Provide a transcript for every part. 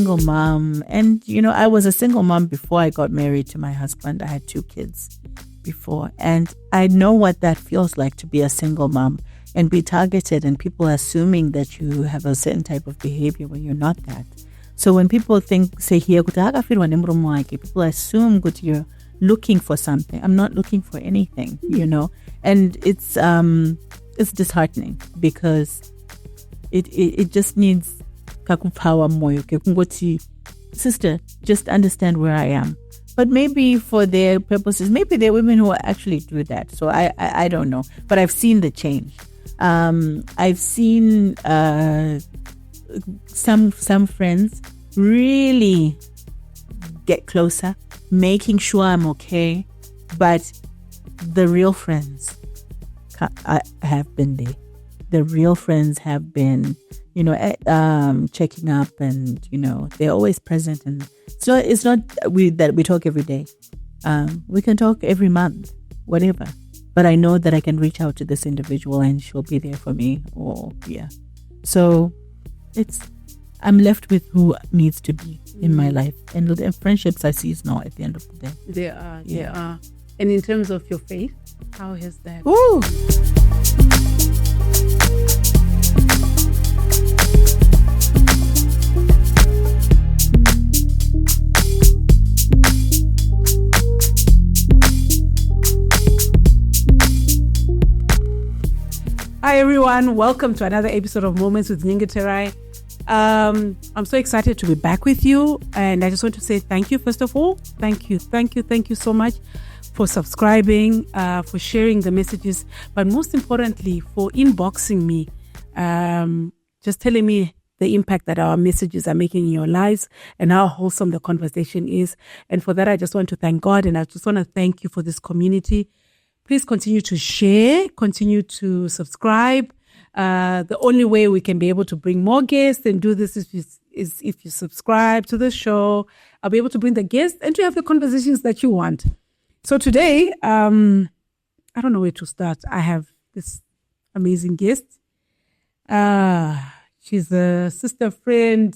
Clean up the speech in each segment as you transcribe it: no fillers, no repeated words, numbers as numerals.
single mom. And, I was a single mom before I got married to my husband. I had 2 kids before. And I know what that feels like to be a single mom and be targeted and people assuming that you have a certain type of behavior when you're not that. So when people say here, people assume that you're looking for something. I'm not looking for anything, and it's disheartening because it just needs power more. Sister, just understand where I am. But maybe for their purposes, maybe there are women who actually do that. So I don't know. But I've seen the change. I've seen some friends really get closer, making sure I'm okay. But the real friends have been there. The real friends have been, checking up and, they're always present. And so it's not that we talk every day. We can talk every month, whatever. But I know that I can reach out to this individual and she'll be there for me. So I'm left with who needs to be in my life. And the friendships I see is now at the end of the day. They are. And in terms of your faith, how has that? Ooh. Hi everyone, welcome to another episode of Moments with Nyengeterai. I'm so excited to be back with you, and I just want to say thank you first of all. Thank you so much for subscribing, for sharing the messages, but most importantly for inboxing me, just telling me the impact that our messages are making in your lives and how wholesome the conversation is. And for that, I just want to thank God, and I just want to thank you for this community. Please continue to share, continue to subscribe. The only way we can be able to bring more guests and do this is if you subscribe to the show. I'll be able to bring the guests and to have the conversations that you want. So today, I don't know where to start. I have this amazing guest. She's a sister friend,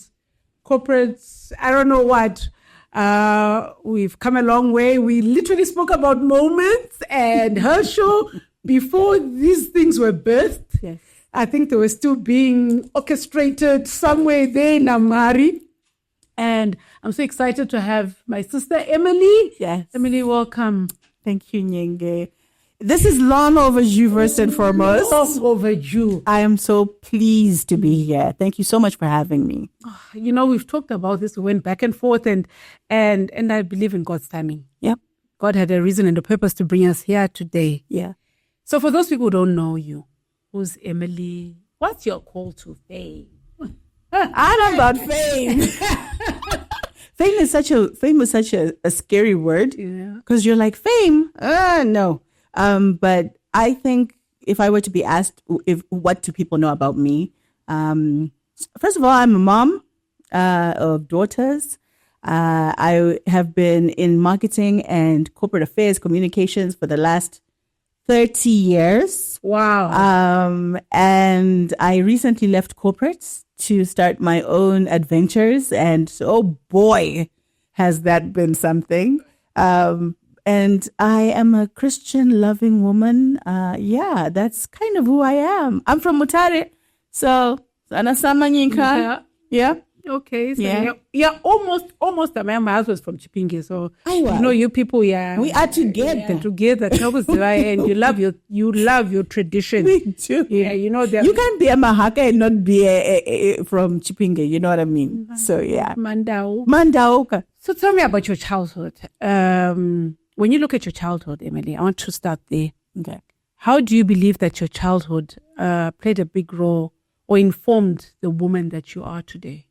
corporate, I don't know what. We've come a long way. We literally spoke about Moments and her show before these things were birthed. Yes. I think they were still being orchestrated somewhere there in Amari. And I'm so excited to have my sister Emily. Yes. Emily, welcome. Thank you, Nyenge. This is long overdue, first and foremost. Long overdue. I am so pleased to be here. Thank you so much for having me. We've talked about this. We went back and forth, and I believe in God's timing. Yep. God had a reason and a purpose to bring us here today. Yeah. So for those people who don't know you, who's Emily? What's your call to fame? I don't know about fame. Fame is such a scary word. Yeah. Because you're like, fame? No. But I think if I were to be asked what do people know about me, first of all, I'm a mom of daughters. I have been in marketing and corporate affairs, communications for the last 30 years. Wow. And I recently left corporates to start my own adventures. And oh boy, has that been something. And I am a Christian loving woman. That's kind of who I am. I'm from Mutare. So, Anasamanyinka. Yeah. Okay. So yeah, almost. My house was from Chipinge. So, you people, we are together. Together. And you love your tradition. We do. Yeah, you can't be a Mahaka and not be from Chipinge. You know what I mean? Mm-hmm. So, yeah. Mandao. So, tell me about your childhood. When you look at your childhood, Emily, I want to start there. Okay. How do you believe that your childhood played a big role or informed the woman that you are today?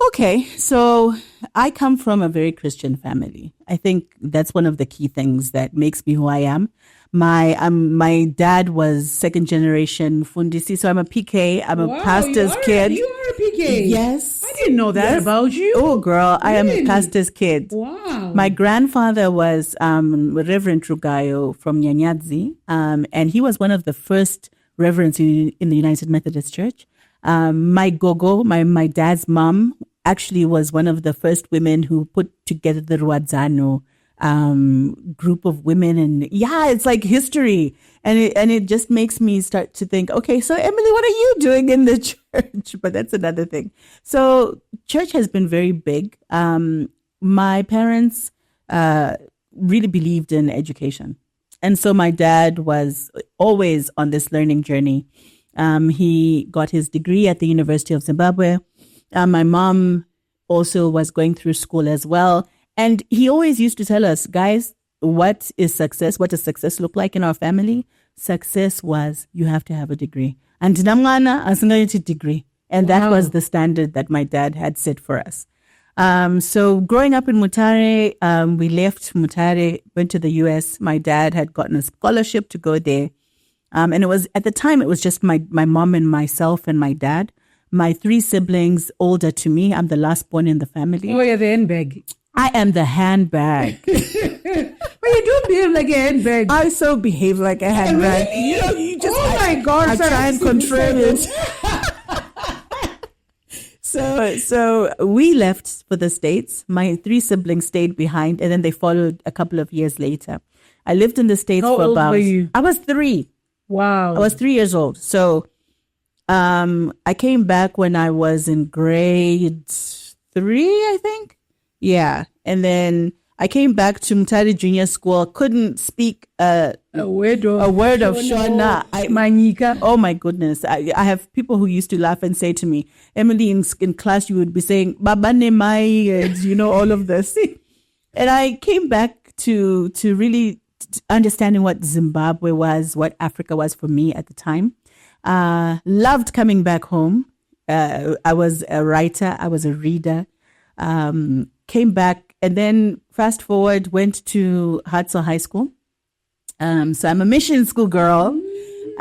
Okay, so I come from a very Christian family. I think that's one of the key things that makes me who I am. My dad was second generation Fundisi, so I'm a PK. I'm a pastor's kid. You are a PK? Yes. I didn't know that about you. Oh, girl, I am a pastor's kid. Wow. My grandfather was Reverend Trugayo from Nyanyadzi, and he was one of the first reverends in the United Methodist Church. My gogo, my dad's mom, actually was one of the first women who put together the Ruadzano group of women. And yeah, it's like history. And it just makes me start to think, okay, so Emily, what are you doing in the church? But that's another thing. So church has been very big. My parents really believed in education. And so my dad was always on this learning journey. He got his degree at the University of Zimbabwe. My mom also was going through school as well. And he always used to tell us, guys, what is success? What does success look like in our family? Success was you have to have a degree. And namngana asingayiti degree. And that was the standard that my dad had set for us. So growing up in Mutare, we left Mutare, went to the US. My dad had gotten a scholarship to go there. And it was, at the time, it was just my mom and myself and my dad. My 3 siblings older to me. I'm the last born in the family. Oh, you're the handbag. I am the handbag. But you do behave like a handbag. I so behave like a handbag. Really? You just, my God. I try and control it. So we left for the States. My 3 siblings stayed behind, and then they followed a couple of years later. I lived in the States How for old about... were you? I was 3. Wow. I was 3 years old. So I came back when I was in grade 3, I think. Yeah. And then I came back to Mutare Junior School, couldn't speak a word of Shona. Manika. Oh my goodness. I have people who used to laugh and say to me, Emily, in class, you would be saying, Baba ne mai, all of this. And I came back to really understanding what Zimbabwe was, what Africa was for me at the time. Loved coming back home. I was a writer. I was a reader. Came back and then fast forward, went to Hartsel High School. So I'm a mission school girl.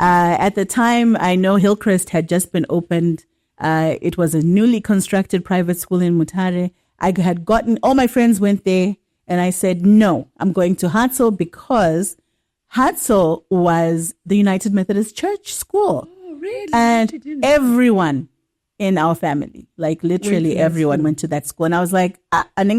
At the time, I know Hillcrest had just been opened. It was a newly constructed private school in Mutare. I had gotten, all my friends went there, and I said, no, I'm going to Hartsel because Hartsel was the United Methodist Church school. Oh, really? And everyone in our family, like literally everyone went to that school. And I was like, at the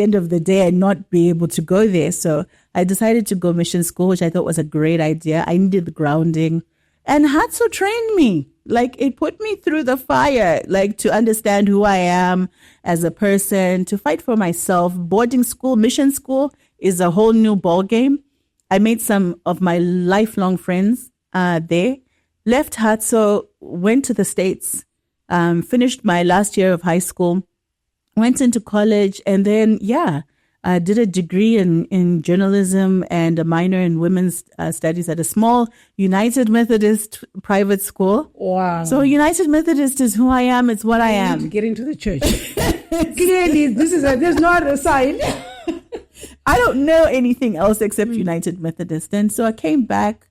end of the day and not be able to go there. So I decided to go mission school, which I thought was a great idea. I needed the grounding. And Hartsel trained me. Like, it put me through the fire, like, to understand who I am as a person, to fight for myself. Boarding school, mission school is a whole new ball game. I made some of my lifelong friends there. Left Hartsel, went to the States, finished my last year of high school, went into college, and then, did a degree in journalism and a minor in women's studies at a small United Methodist private school. Wow. So United Methodist is who I am. It's what I am. To get into the church. Clearly, there's no other side. I don't know anything else except United Methodist. And so I came back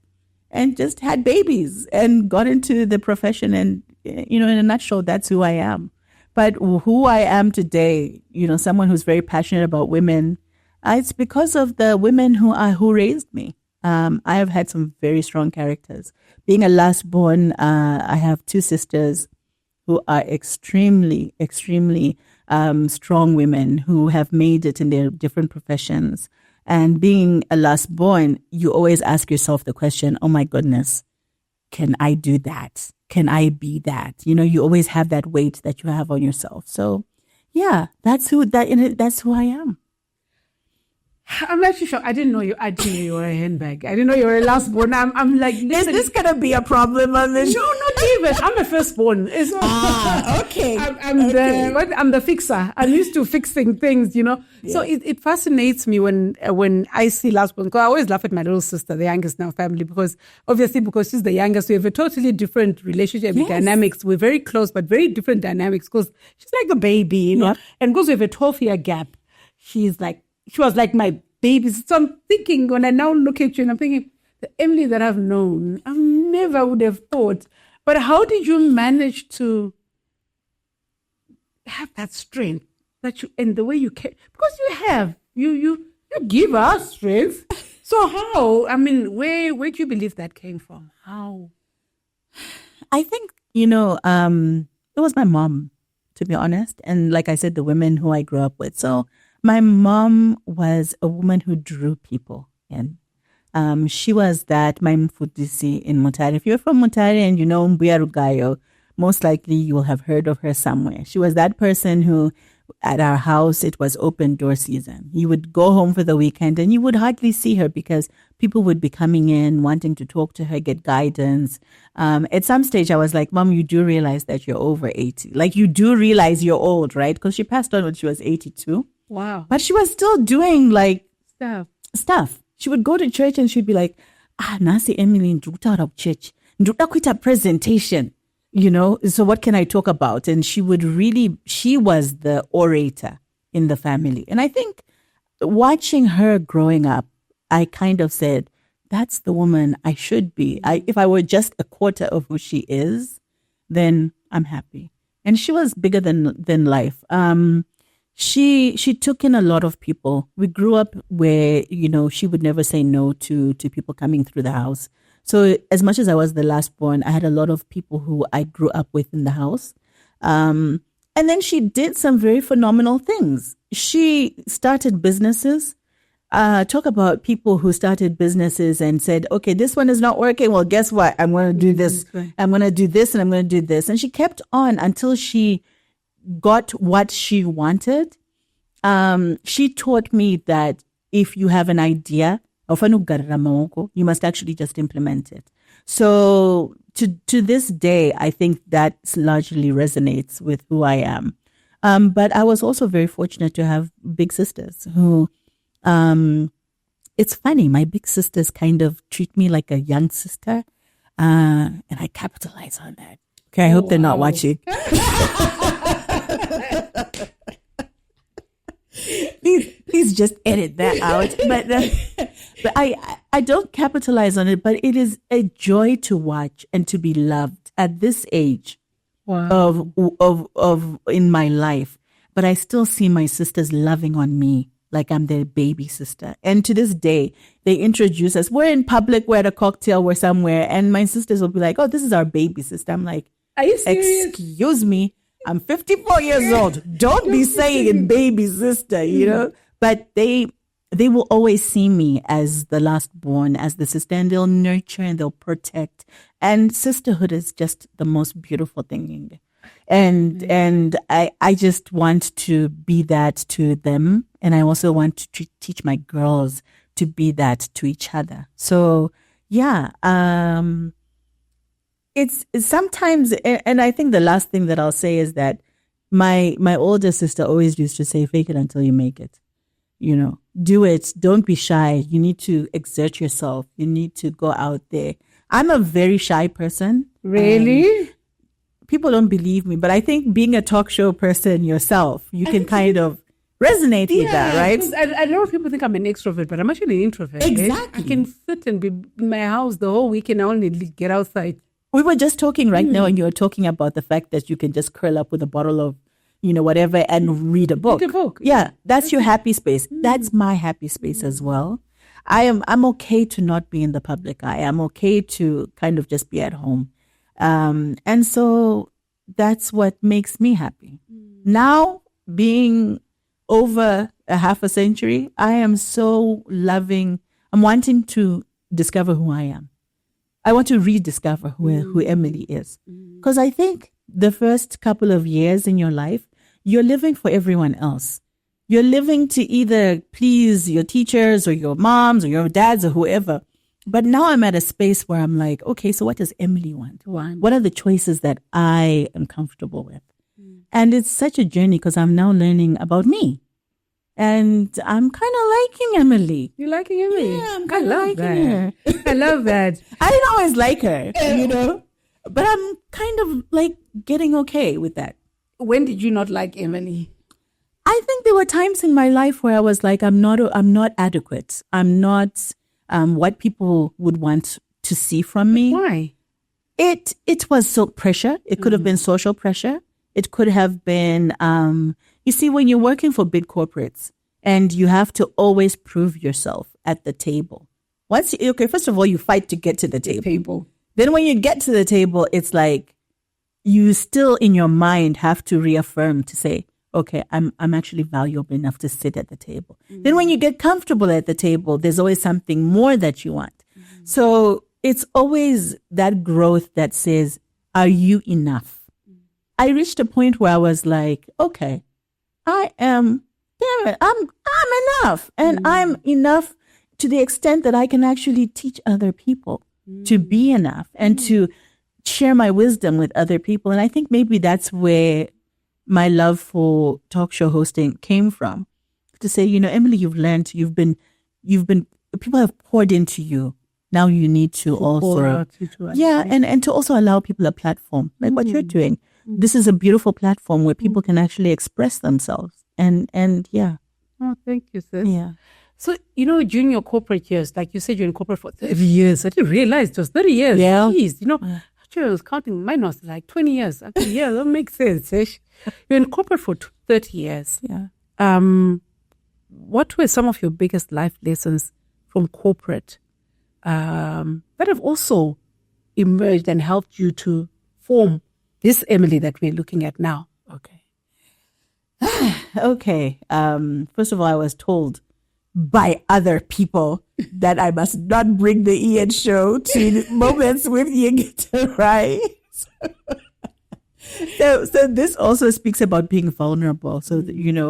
and just had babies and got into the profession. And, in a nutshell, that's who I am. But who I am today, someone who's very passionate about women, it's because of the women who raised me. I have had some very strong characters. Being a last born, I have 2 sisters who are extremely, extremely strong women who have made it in their different professions. And being a last born, you always ask yourself the question, oh my goodness, can I do that? Can I be that? You always have that weight that you have on yourself. So that's who I am. I'm actually shocked. I didn't know you were a handbag. I didn't know you were a last born. I'm like, is this gonna be a problem on this? No, not even. I'm a firstborn. Okay. I'm the fixer. I'm used to fixing things, Yeah. So it fascinates me when I see last born. Because I always laugh at my little sister, the youngest in our family, because she's the youngest, we have a totally different relationship dynamics. We're very close, but very different dynamics. Because she's like the baby, and because we have a 12-year gap, she was like my baby. So I'm thinking, when I now look at you, and I'm thinking, the Emily that I've known, I never would have thought. But how did you manage to have that strength and the way you care? Because you give us strength. So how? I mean, where do you believe that came from? How? I think, it was my mom, to be honest. And like I said, the women who I grew up with. So my mom was a woman who drew people in. She was that my mfundisi in Mutare. If you're from Mutare and you know Mbuya Rugayo, most likely you will have heard of her somewhere. She was that person who, at our house, it was open door season. You would go home for the weekend and you would hardly see her because people would be coming in, wanting to talk to her, get guidance. At some stage, I was like, Mom, you do realize that you're over 80. Like, you do realize you're old, right? Because she passed on when she was 82. Wow. But she was still doing, like, stuff. She would go to church and she'd be like, Nasi Emily, nduta out of church. Nduta quit a presentation. So what can I talk about? And she was the orator in the family. And I think watching her growing up, I kind of said, that's the woman I should be. If I were just a quarter of who she is, then I'm happy. And she was bigger than life. She took in a lot of people. We grew up where, she would never say no to people coming through the house. So as much as I was the last born, I had a lot of people who I grew up with in the house. And then she did some very phenomenal things. She started businesses. Talk about people who started businesses and said, okay, this one is not working. Well, guess what? I'm going to do this. I'm going to do this and I'm going to do this. And she kept on until she got what she wanted. She taught me that if you have an idea, you must actually just implement it. So to this day, I think that largely resonates with who I am. But I was also very fortunate to have big sisters who, it's funny, my big sisters kind of treat me like a young sister, and I capitalize on that. Okay, I hope they're not watching. Please just edit that out. But I don't capitalize on it, but it is a joy to watch and to be loved at this age of in my life. But I still see my sisters loving on me like I'm their baby sister. And to this day, they introduce us. We're in public, we're at a cocktail, we're somewhere, and my sisters will be like, oh, this is our baby sister. I'm like, are you serious? Excuse me. I'm 54 years old. Don't be saying baby sister, But they will always see me as the last born, as the sister, and they'll nurture and they'll protect. And sisterhood is just the most beautiful thing. And I just want to be that to them. And I also want to teach my girls to be that to each other. So, yeah, it's sometimes, and I think the last thing that I'll say is that my older sister always used to say, fake it until you make it. Do it. Don't be shy. You need to exert yourself. You need to go out there. I'm a very shy person. Really? People don't believe me, but I think being a talk show person yourself, you can kind of resonate with that, right? A lot of people think I'm an extrovert, but I'm actually an introvert. Exactly. I can sit and be in my house the whole weekend. I only get outside. We were just talking right now, and you were talking about the fact that you can just curl up with a bottle of, whatever, and read a book. Read a book. Yeah, that's your happy space. That's my happy space as well. I'm okay to not be in the public eye. I'm okay to kind of just be at home. And so that's what makes me happy. Now, being over a half a century, I am so loving. I'm wanting to discover who I am. I want to rediscover who Emily is. Because I think the first couple of years in your life, you're living for everyone else. You're living to either please your teachers or your moms or your dads or whoever. But now I'm at a space where I'm like, okay, so what does Emily want? What are the choices that I am comfortable with? And it's such a journey because I'm now learning about me. And I'm kind of liking Emily. You liking Emily? Yeah, I'm kind of liking her. I love that. I didn't always like her, but I'm kind of like getting okay with that. When did you not like Emily? I think there were times in my life where I was like, I'm not adequate. I'm not what people would want to see from me. Why? It was so pressure. It could have been social pressure. It could have been, you see, when you're working for big corporates and you have to always prove yourself at the table. First of all, you fight to get to the table. Then when you get to the table, it's like you still in your mind have to reaffirm to say, okay, I'm actually valuable enough to sit at the table. Then when you get comfortable at the table, there's always something more that you want. So it's always that growth that says, are you enough? I reached a point where I was like, okay, I am, damn it, I'm enough. And I'm enough to the extent that I can actually teach other people to be enough and to share my wisdom with other people. And I think maybe that's where my love for talk show hosting came from, to say, Emily, you've learned, you've been, people have poured into you. Now you need to also, and to also allow people a platform like what you're doing. This is a beautiful platform where people can actually express themselves. And yeah. Oh, thank you, sis. Yeah. So, during your corporate years, like you said, you're in corporate for 30 years. I didn't realize it was 30 years. Yeah. Jeez, actually, I was counting. Mine was like 20 years. Actually, yeah, that makes sense. You're in corporate for 30 years. Yeah. What were some of your biggest life lessons from corporate that have also emerged and helped you to form this Emily that we're looking at now? Okay. First of all, I was told by other people that I must not bring the Ian show to Moments with Nyengeterai. So this also speaks about being vulnerable. So,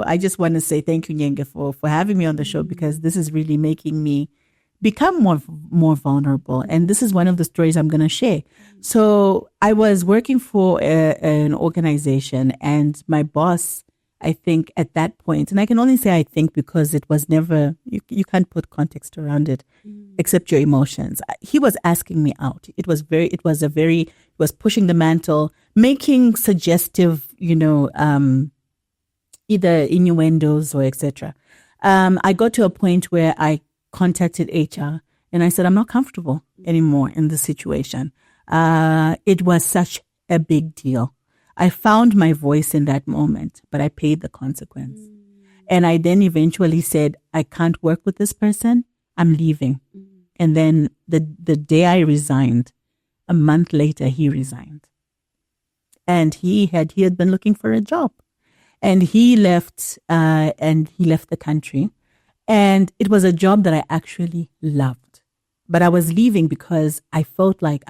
I just want to say thank you, Nyenge, for having me on the show, because this is really making me become more vulnerable. And this is one of the stories I'm going to share. So I was working for an organization, and my boss, I think at that point, and I can only say I think because it was never, you can't put context around it except your emotions. He was asking me out. It was pushing the mantle, making suggestive, either innuendos or etc. I got to a point where I contacted HR and I said, I'm not comfortable anymore in this situation. It was such a big deal. I found my voice in that moment, but I paid the consequence. And I then eventually said, I can't work with this person. I'm leaving. And then the day I resigned, a month later, he resigned. And he had been looking for a job. And he left the country. And it was a job that I actually loved. But I was leaving because I felt like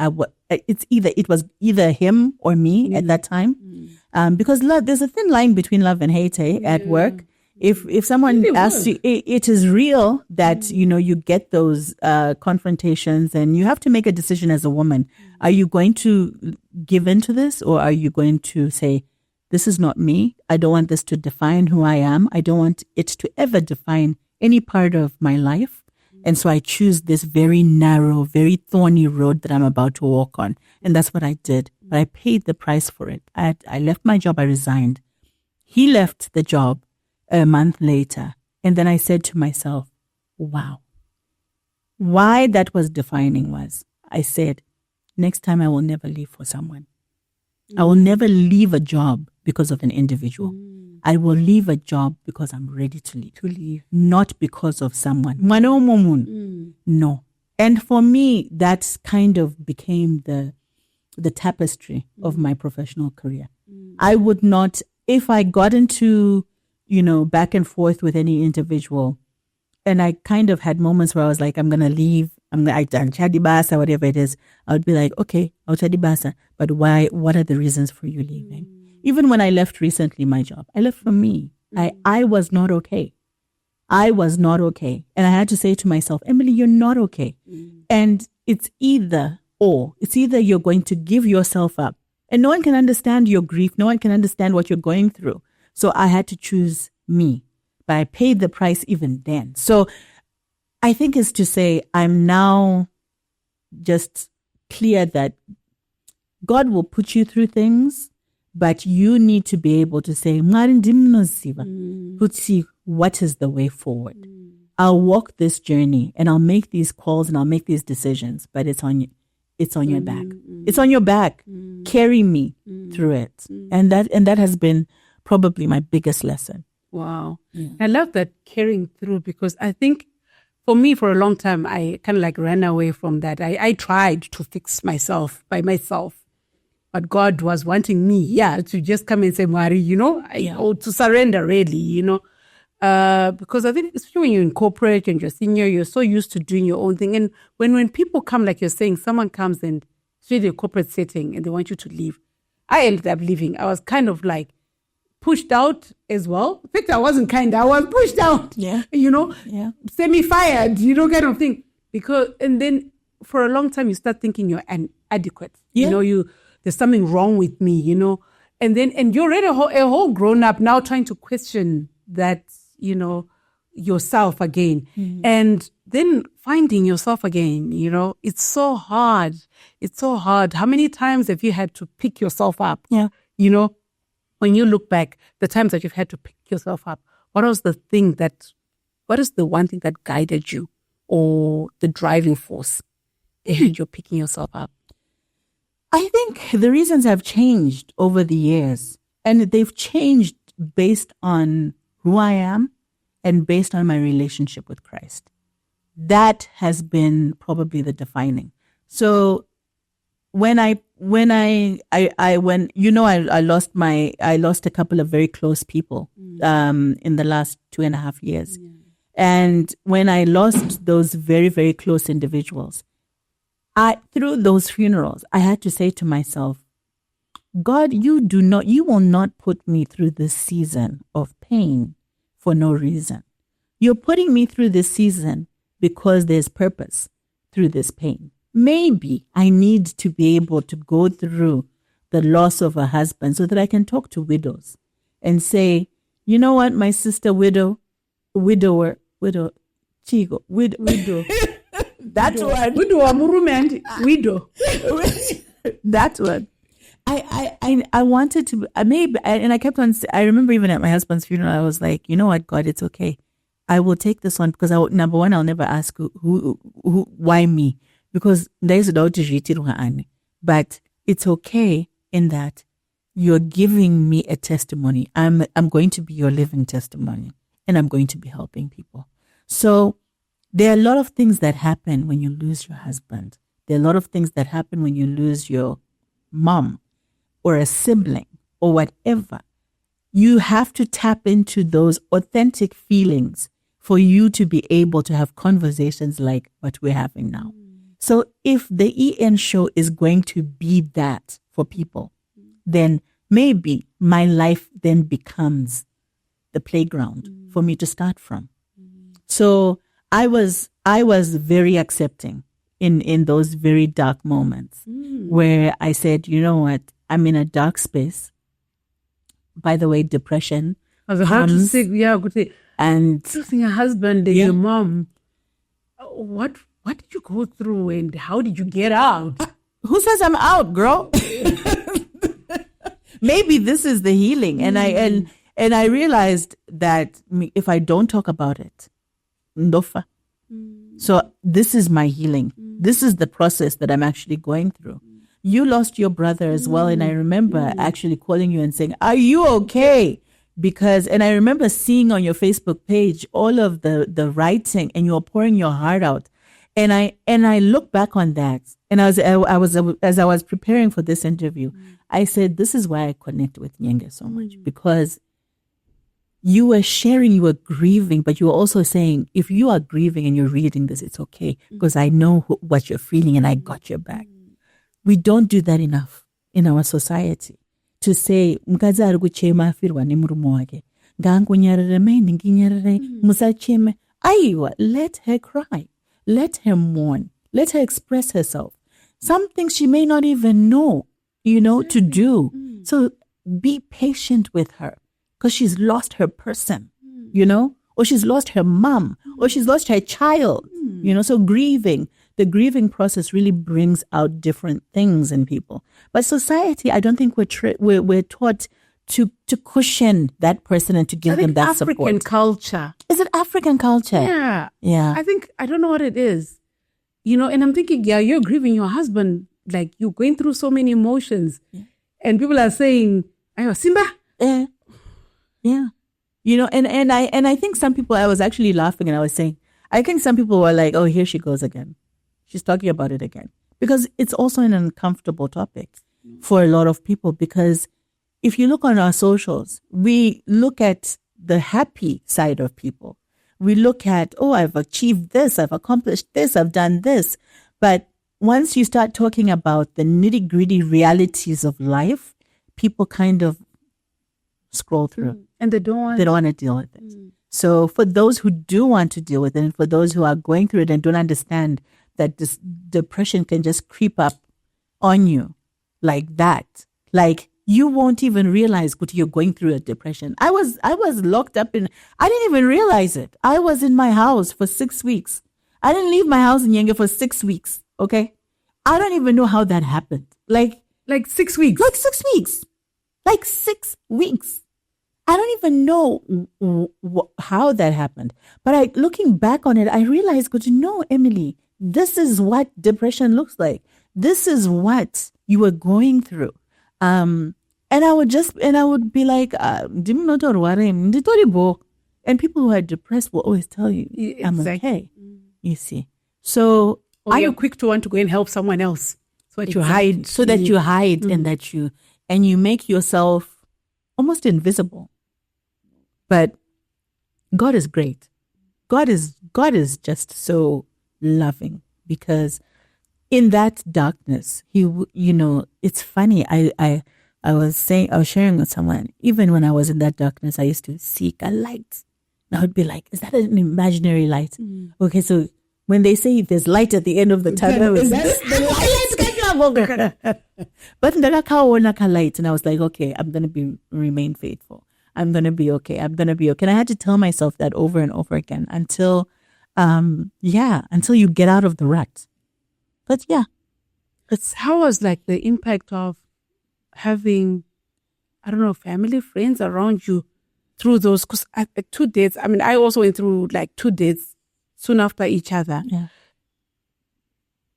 it was either him or me at that time. Because love, there's a thin line between love and hate at work. If someone asks you, it is real that, you get those confrontations, and you have to make a decision as a woman. Are you going to give into this, or are you going to say, this is not me. I don't want this to define who I am. I don't want it to ever define any part of my life. And so I choose this very narrow, very thorny road that I'm about to walk on. And that's what I did. But I paid the price for it. I left my job. I resigned. He left the job a month later. And then I said to myself, wow. Why that was defining was, I said, next time I will never leave for someone. I will never leave a job because of an individual. I will leave a job because I'm ready to leave. Not because of someone. No. And for me, that kind of became the tapestry of my professional career. I would not, if I got into, back and forth with any individual, and I kind of had moments where I was like, I'm going to leave. I've done chadibasa, whatever it is. I would be like, okay, I'll chadibasa. But why? What are the reasons for you leaving? Even when I left recently my job, I left for me. I was not okay. I was not okay. And I had to say to myself, Emily, you're not okay. And it's either or. It's either you're going to give yourself up. And no one can understand your grief. No one can understand what you're going through. So I had to choose me. But I paid the price even then. So I think it's to say I'm now just clear that God will put you through things, but you need to be able to say, what is the way forward? I'll walk this journey and I'll make these calls and I'll make these decisions, but it's on you. It's on your back. It's on your back. Carry me through it. And that has been probably my biggest lesson. Wow. Yeah. I love that carrying through, because I think for me, for a long time, I kind of like ran away from that. I tried to fix myself by myself. But God was wanting me, to just come and say, Mari, or to surrender, really, because I think especially when you're in corporate and you're senior, you're so used to doing your own thing. And when people come, like you're saying, someone comes and it's really a corporate setting and they want you to leave. I ended up leaving. I was kind of like pushed out as well. In fact, I wasn't I was pushed out, semi-fired, kind of thing. And then for a long time, you start thinking you're inadequate. There's something wrong with me, and you're already a whole grown up now trying to question that, yourself again. Mm-hmm. And then finding yourself again, it's so hard. It's so hard. How many times have you had to pick yourself up? Yeah. When you look back, the times that you've had to pick yourself up, what is the one thing that guided you or the driving force behind your picking yourself up? I think the reasons have changed over the years, and they've changed based on who I am and based on my relationship with Christ. That has been probably the defining. So when I lost a couple of very close people in the last 2.5 years. Yeah. And when I lost those very, very close individuals, through those funerals, I had to say to myself, God, you will not put me through this season of pain for no reason. You're putting me through this season because there's purpose through this pain. Maybe I need to be able to go through the loss of a husband so that I can talk to widows and say, you know what, my sister widower, Chigo, widow. That's what. Widow. That's what. I wanted to, and I kept on, I remember even at my husband's funeral, I was like, you know what, God, it's okay. I will take this one because number one, I'll never ask who why me, because there's no but it's okay in that you're giving me a testimony. I'm going to be your living testimony, and I'm going to be helping people. So there are a lot of things that happen when you lose your husband. There are a lot of things that happen when you lose your mom or a sibling or whatever. You have to tap into those authentic feelings for you to be able to have conversations like what we're having now. So if the EN show is going to be that for people, then maybe my life then becomes the playground for me to start from. So I was very accepting in those very dark moments where I said, you know what, I'm in a dark space. By the way, depression. I was hard to say, good thing. And losing a husband and your mom. What did you go through and how did you get out? Who says I'm out, girl? Maybe this is the healing. And I realized that if I don't talk about it, ndofa. So this is my healing. This is the process that I'm actually going through. You lost your brother as well. And I remember actually calling you and saying, are you okay? And I remember seeing on your Facebook page all of the writing, and you were pouring your heart out. And I look back on that, and as I was preparing for this interview, I said, this is why I connect with Nyenge so much, because you were sharing, you were grieving, but you were also saying, if you are grieving and you're reading this, it's okay, because I know what you're feeling and I got your back. We don't do that enough in our society. To say, mkazi ari kuchema afirwa ni murume wake. Ngangunyarere meni nginyarere musacheme. Aiwa, let her cry. Let her mourn. Let her express herself. Some things she may not even know, to do. So be patient with her, because she's lost her person, or she's lost her mom, or she's lost her child, so the grieving process really brings out different things in people. But society, I don't think we're taught to cushion that person and to give them that African support. African culture. Is it African culture? Yeah. I don't know what it is. And I'm thinking, you're grieving your husband, like you're going through so many emotions. Yeah. And people are saying, ayo, Simba. Yeah. And I think some people, I was actually laughing and I was saying, I think some people were like, oh, here she goes again. She's talking about it again. Because it's also an uncomfortable topic for a lot of people. Because if you look on our socials, we look at the happy side of people. We look at, oh, I've achieved this, I've accomplished this, I've done this. But once you start talking about the nitty-gritty realities of life, people kind of scroll through. And they don't want to deal with it. So for those who do want to deal with it, and for those who are going through it and don't understand that this depression can just creep up on you like that, like you won't even realize that you're going through a depression. I was locked up I didn't even realize it. I was in my house for 6 weeks. I didn't leave my house in Nyenge for 6 weeks. Okay. I don't even know how that happened. Like 6 weeks. Like 6 weeks. Like 6 weeks. I don't even know how that happened. But looking back on it, I realized, Emily, this is what depression looks like. This is what you were going through. And I would be like, and people who are depressed will always tell you, I'm okay. You see. So are you quick to want to go and help someone else? So that you hide. So that you hide and you make yourself almost invisible. But God is great. God is just so loving, because in that darkness, it's funny. I was sharing with someone, even when I was in that darkness, I used to seek a light. And I would be like, is that an imaginary light? Okay, so when they say there's light at the end of the tunnel, is this the light? But light, and I was like, okay, I'm going to remain faithful. I'm going to be okay. I'm going to be okay. And I had to tell myself that over and over again until you get out of the rut. But yeah. How was like the impact of having, I don't know, family, friends around you through those 2 dates? I mean, I also went through like 2 dates soon after each other. Yeah.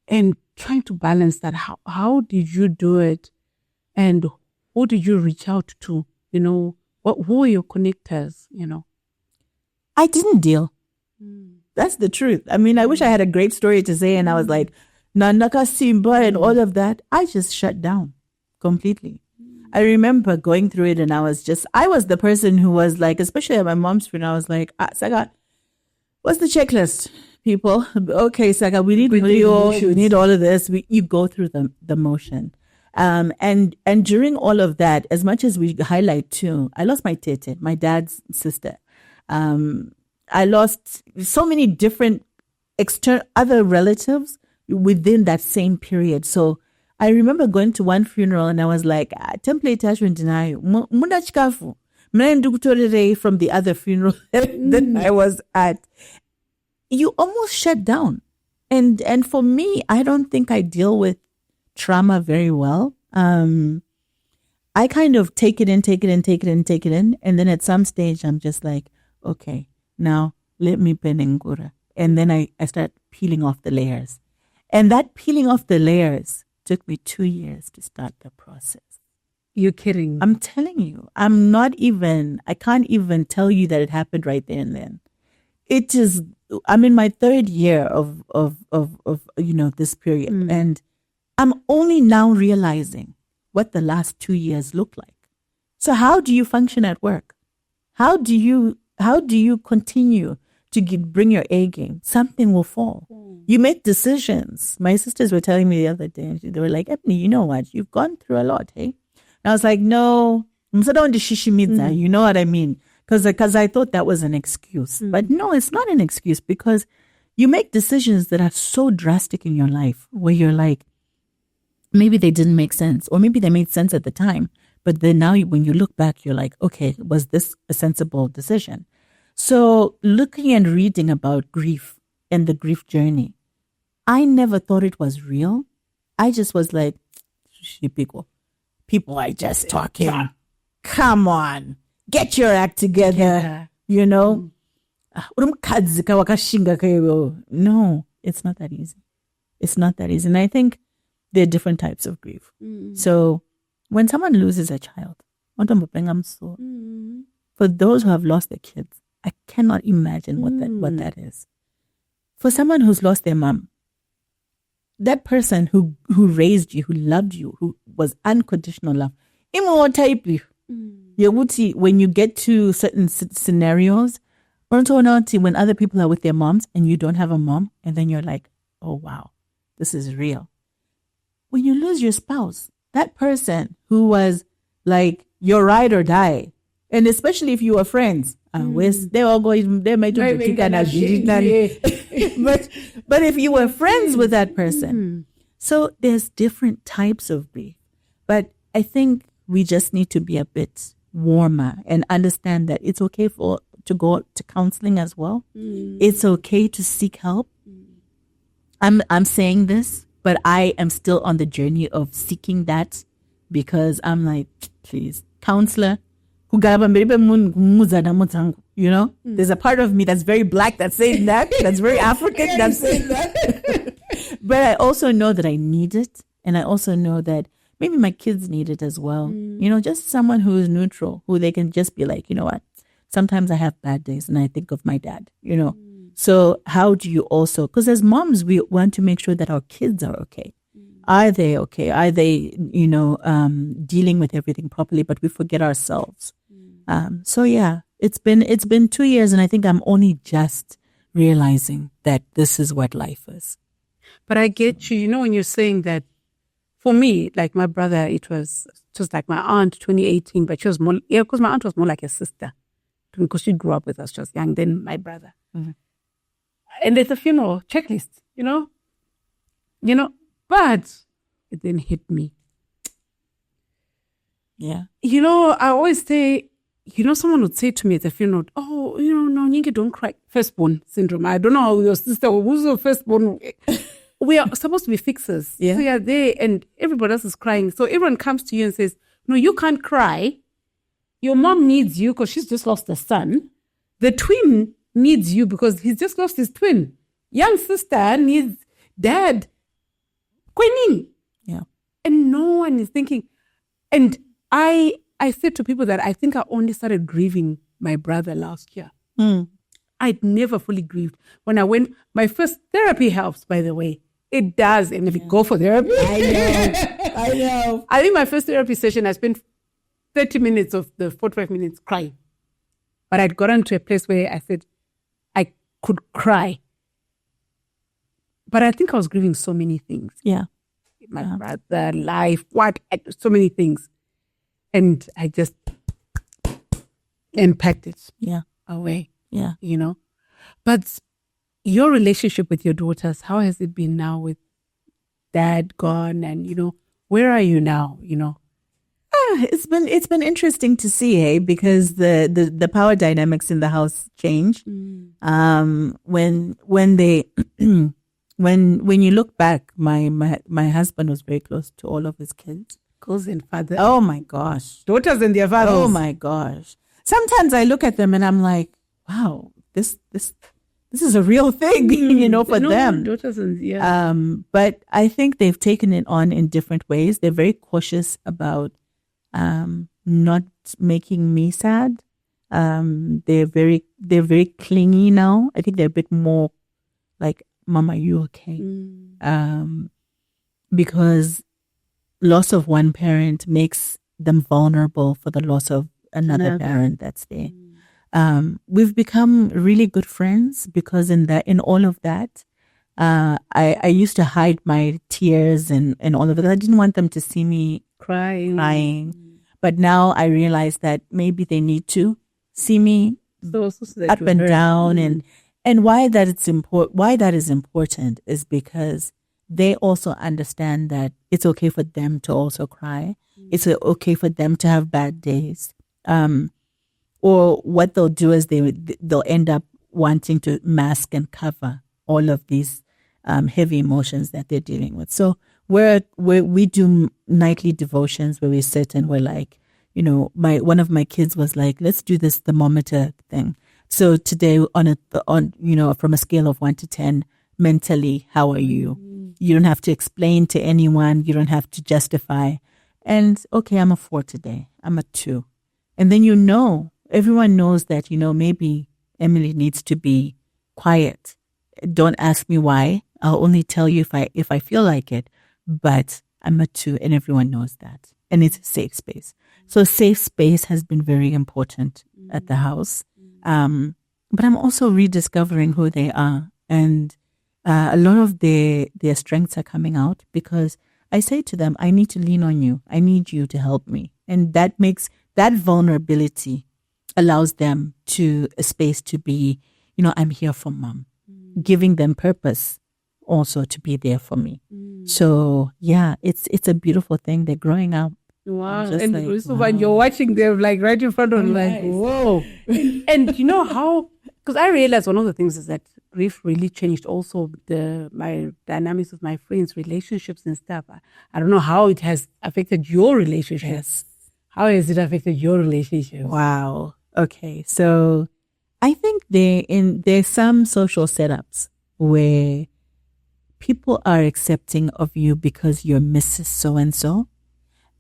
And trying to balance that. How did you do it? And who did you reach out to? Who are your connectors, I didn't deal. That's the truth. I mean, I wish I had a great story to say, and I was like, Nandaka Simba and all of that. I just shut down completely. I remember going through it, and I was the person who was like, especially at my mom's funeral, I was like, Saga, what's the checklist, people? Okay, Saga, we need video, we need all of this. You go through the motion. And during all of that, as much as we highlight too, I lost my tete, my dad's sister. I lost so many different other relatives within that same period. So I remember going to one funeral and I was like, template attachment deny munda chikafu. From the other funeral that I was at. You almost shut down. And for me, I don't think I deal with trauma very well. I kind of take it in. And then at some stage, I'm just like, okay, now let me penengura. And then I start peeling off the layers. And that peeling off the layers took me 2 years to start the process. You're kidding. I'm telling you, I can't even tell you that it happened right there and then. I'm in my 3rd year of this period. And I'm only now realizing what the last 2 years look like. So how do you function at work? How do you continue to bring your A game? Something will fall. You make decisions. My sisters were telling me the other day, they were like, Ebony, you know what? You've gone through a lot, hey? And I was like, no, you know what I mean? Because I thought that was an excuse. But no, it's not an excuse, because you make decisions that are so drastic in your life where you're like, maybe they didn't make sense, or maybe they made sense at the time. But then now when you look back, you're like, okay, was this a sensible decision? So looking and reading about grief and the grief journey, I never thought it was real. I just was like, people are just talking. Come on, get your act together. No, it's not that easy. It's not that easy. And I think there are different types of grief. So when someone loses a child, for those who have lost their kids, I cannot imagine what that is. for someone who's lost their mom, that person who raised you, who loved you, who was unconditional love, when you get to certain scenarios, when other people are with their moms and you don't have a mom, and then you're like, oh wow, this is real. When you lose your spouse, that person who was like your ride or die, and especially if you were friends, they all go, they might do but if you were friends with that person, so there's different types of grief. But I think we just need to be a bit warmer and understand that it's okay to go to counseling as well. It's okay to seek help. I'm saying this, but I am still on the journey of seeking that, because I'm like, please, counselor. You know, there's a part of me that's very black that's saying that, that's very African that's saying that. But I also know that I need it. And I also know that maybe my kids need it as well. You know, just someone who is neutral, who they can just be like, you know what, sometimes I have bad days and I think of my dad, you know. So how do you also, because as moms, we want to make sure that our kids are okay. Are they okay? Are they, you know, dealing with everything properly? But we forget ourselves. So yeah, it's been 2 years, and I think I'm only just realizing that this is what life is. But I get you. You know, when you're saying that, for me, like my brother, it was like my aunt, 2018, but she was more, because my aunt was more like a sister, because she grew up with us, she was young, then my brother. And there's a funeral checklist, you know, but it then hit me. Yeah. You know, I always say, you know, someone would say to me at the funeral, oh, you know, no, Nyenge, don't cry. Firstborn syndrome. I don't know how your sister, who's your firstborn? We are supposed to be fixers. Yeah. So you're there and everybody else is crying. So everyone comes to you and says, no, you can't cry. Your mom needs you because she's just lost a son. The twin needs you because he's just lost his twin. Young sister needs dad. Queening. Yeah. And no one is thinking. And I said to people that I think I only started grieving my brother last year. I'd never fully grieved. When I went, my first therapy helps, by the way. It does. And if you go for therapy. I know. I think my first therapy session, I spent 30 minutes of the 45 minutes crying. But I'd gotten to a place where I said I could cry. But I think I was grieving so many things. Yeah. My brother, life, so many things. And I just unpacked it away. Yeah. You know? But your relationship with your daughters, how has it been now with dad gone? And, you know, where are you now, you know? It's been interesting to see, because the power dynamics in the house changed. When they when you look back, my husband was very close to all of his kids. Close and father. Oh my gosh. Daughters and their fathers. Oh my gosh. Sometimes I look at them and I'm like, wow, this is a real thing, you know, for them. Daughters and but I think they've taken it on in different ways. They're very cautious about not making me sad. They're very clingy now. I think they're a bit more like, Mom, are you okay? Because loss of one parent makes them vulnerable for the loss of another parent that's there. We've become really good friends because in all of that, I used to hide my tears and all of that. I didn't want them to see me crying. But now I realize that maybe they need to see me up and down, and why that is important is because they also understand that it's okay for them to also cry. It's okay for them to have bad days. Or what they'll do is they'll end up wanting to mask and cover all of these heavy emotions that they're dealing with. So we do nightly devotions where we sit and we're like, you know, one of my kids was like, let's do this thermometer thing. So today on you know, from a scale of 1 to 10, mentally, how are you? You don't have to explain to anyone. You don't have to justify. And okay, I'm a 4 today. I'm a 2. And then, you know, everyone knows that, you know, maybe Emily needs to be quiet Don't ask me why. I'll only tell you if I feel like it. But I'm a 2, and everyone knows that. And it's a safe space. So safe space has been very important at the house. But I'm also rediscovering who they are. And a lot of their strengths are coming out, because I say to them, I need to lean on you. I need you to help me. And that makes that vulnerability allows them to a space to be, I'm here for mom, giving them purpose also to be there for me. So yeah, it's a beautiful thing. They're growing up. Wow. And when you're watching them like right in front of you, like, whoa. And you know how, because I realized one of the things is that grief really changed also my dynamics with my friends, relationships and stuff. I don't know how it has affected your relationships. Yes. How has it affected your relationships? Wow. Okay. So I think there's some social setups where people are accepting of you because you're Mrs. So-and-so.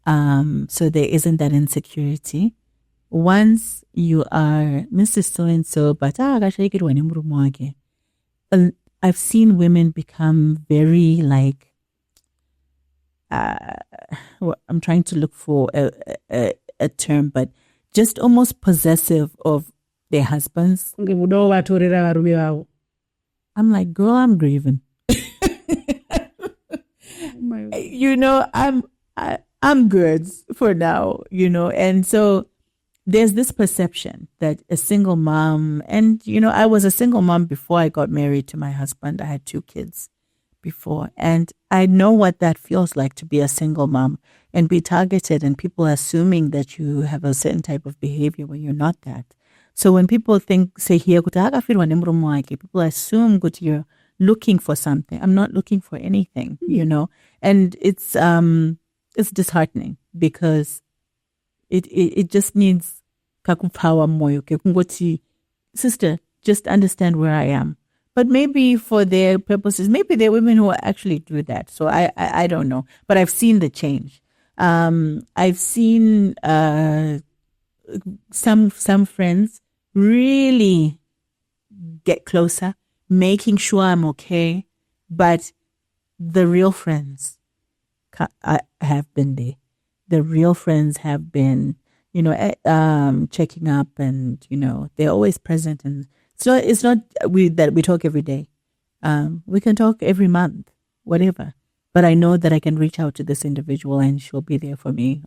So there isn't that insecurity. Once you are Mrs. So-and-so, but I've seen women become very like, I'm trying to look for a term, but just almost possessive of their husbands. I'm like, girl, I'm grieving. I'm good for now, and so there's this perception that a single mom, and I was a single mom before I got married to my husband. I had 2 kids before, and I know what that feels like to be a single mom and be targeted, and people assuming that you have a certain type of behavior when you're not that. So when people say here, people assume that you're looking for something. I'm not looking for anything, and it's disheartening, because it just needs power moyo. Sister, just understand where I am. But maybe for their purposes, maybe there are women who actually do that. So I don't know. But I've seen the change. I've seen some friends really get closer, making sure I'm okay. But the real friends have been there. The real friends have been, checking up, and, they're always present. And so it's not that we talk every day. We can talk every month, whatever. But I know that I can reach out to this individual and she'll be there for me.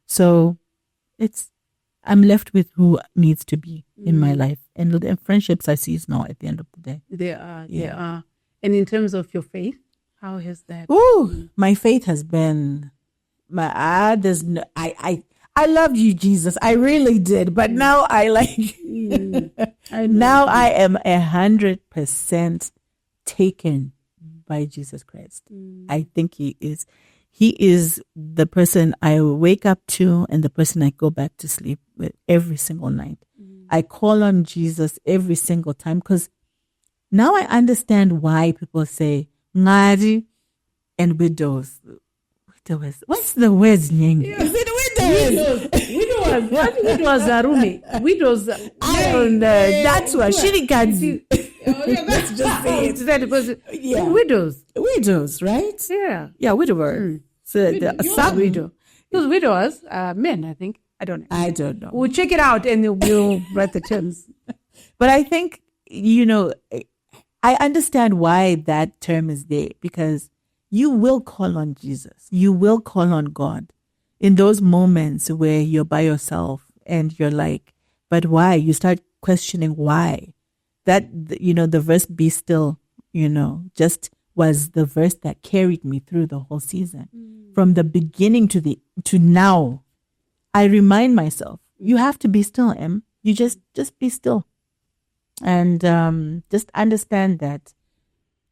So I'm left with who needs to be in my life. And friendships I see is now at the end of the day. They are. And in terms of your faith, how has that? My faith has been I loved you, Jesus. I really did. But now I now I am 100% taken by Jesus Christ. I think he is the person I wake up to and the person I go back to sleep with every single night. I call on Jesus every single time, because now I understand why people say Ngadi and widows. What's the word, Nyeng? Is it widows? Widows are rumi. Widows. I don't know. That's what Shirikadzi. Let's just say it. Because Widows, right? Yeah, widower. So some widow. Those widowers are men, I think. I don't know. We'll check it out and we'll write the terms. But I think, I understand why that term is there, because you will call on Jesus. You will call on God in those moments where you're by yourself and you're like, but why? You start questioning why. That, the verse "be still," just was the verse that carried me through the whole season. From the beginning to now, I remind myself, you have to be still, Em. You just be still. And just understand that